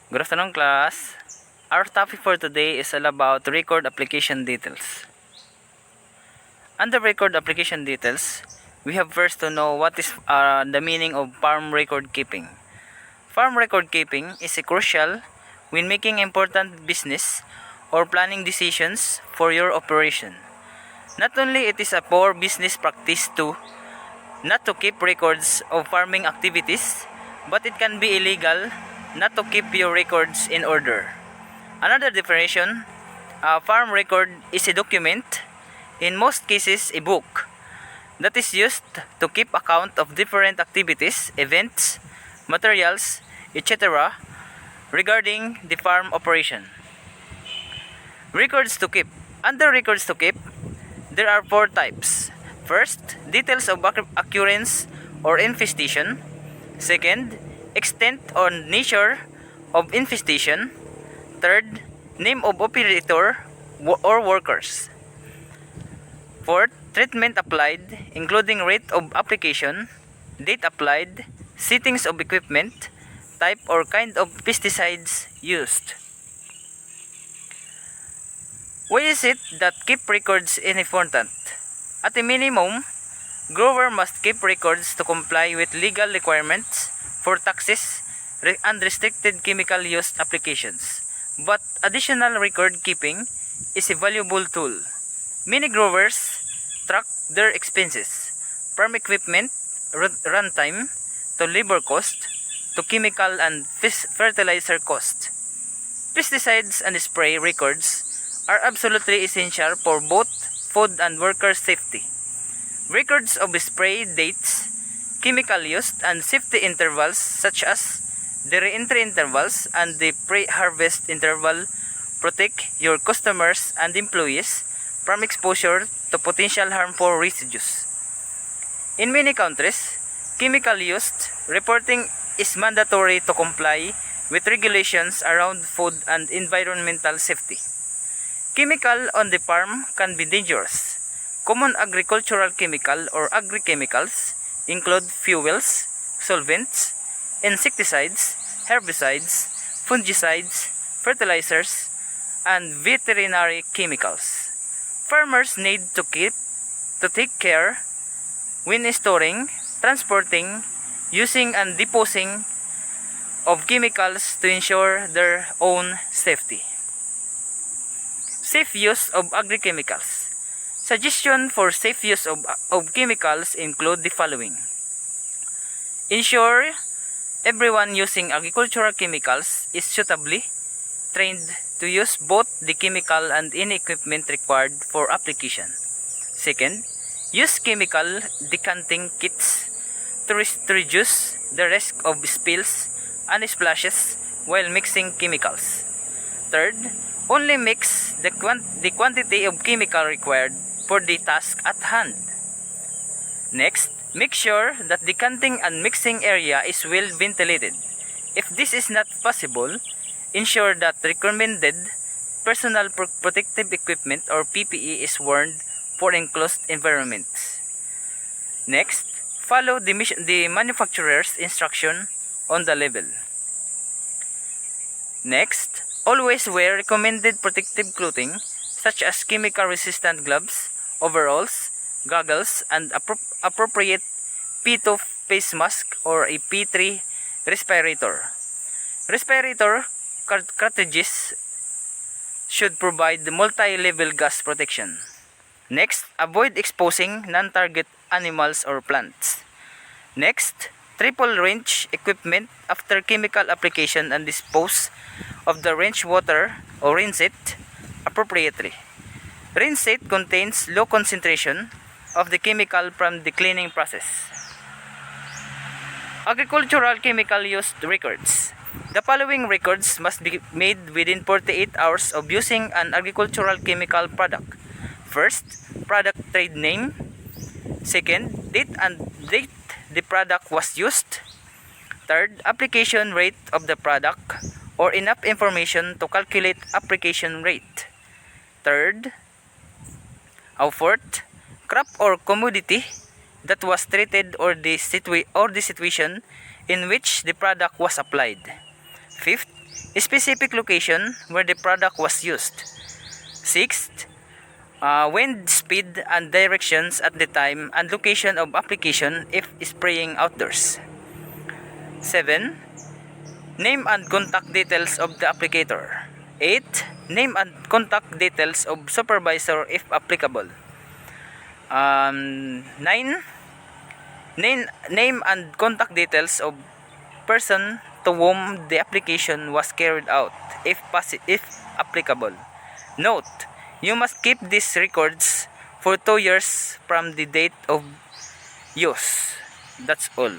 Good afternoon, class. Our topic for today is all about record application details. Under record application details, we have first to know what is the meaning of farm record keeping. Farm record keeping is crucial when making important business or planning decisions for your operation. Not only it is a poor business practice not to keep records of farming activities, but it can be illegal not to keep your records in order. Another definition, a farm record is a document, in most cases a book, that is used to keep account of different activities, events, materials, etc. regarding the farm operation. Records to keep. Under records to keep, there are four types. First, details of occurrence or infestation. Second, extent or nature of infestation. Third, name of operator or workers. Fourth, treatment applied, including rate of application, date applied, settings of equipment, type or kind of pesticides used. Why is it that keep records is important? At a minimum, grower must keep records to comply with legal requirements for taxes and restricted chemical use applications. But additional record keeping is a valuable tool. Many growers track their expenses, from equipment runtime to labor cost to chemical and fertilizer cost. Pesticides and spray records are absolutely essential for both food and worker safety. Records of spray dates, chemical use, and safety intervals such as the re-entry intervals and the pre-harvest interval protect your customers and employees from exposure to potential harmful residues. In many countries, chemical use reporting is mandatory to comply with regulations around food and environmental safety. Chemical on the farm can be dangerous. Common agricultural chemical or agri-chemicals include fuels, solvents, insecticides, herbicides, fungicides, fertilizers, and veterinary chemicals. Farmers need to take care when storing, transporting, using and disposing of chemicals to ensure their own safety. Safe use of agri-chemicals. Suggestions for safe use of chemicals include the following. Ensure everyone using agricultural chemicals is suitably trained to use both the chemical and any equipment required for application. Second, use chemical decanting kits to reduce the risk of spills and splashes while mixing chemicals. Third, only mix the quantity of chemical required for the task at hand. Next, make sure that the decanting and mixing area is well ventilated. If this is not possible, ensure that recommended personal protective equipment or PPE is worn for enclosed environments. Next, follow the manufacturer's instruction on the label. Next, always wear recommended protective clothing such as chemical resistant gloves, overalls, goggles, and appropriate P2 face mask or a P3 respirator. Respirator cartridges should provide multi-level gas protection. Next, avoid exposing non-target animals or plants. Next, triple rinse equipment after chemical application and dispose of the rinse water or rinse it appropriately. Rinse it contains low concentration of the chemical from the cleaning process. Agricultural chemical use records. The following records must be made within 48 hours of using an agricultural chemical product. First, product trade name. Second, date the product was used. Third, application rate of the product or enough information to calculate application rate. Fourth, crop or commodity that was treated or the situation in which the product was applied. Fifth, specific location where the product was used. Sixth, wind speed and directions at the time and location of application if spraying outdoors. 7. Name and contact details of the applicator. 8. Name and contact details of supervisor if applicable. 9. Name and contact details of person to whom the application was carried out if applicable. Note, you must keep these records for 2 years from the date of use. That's all.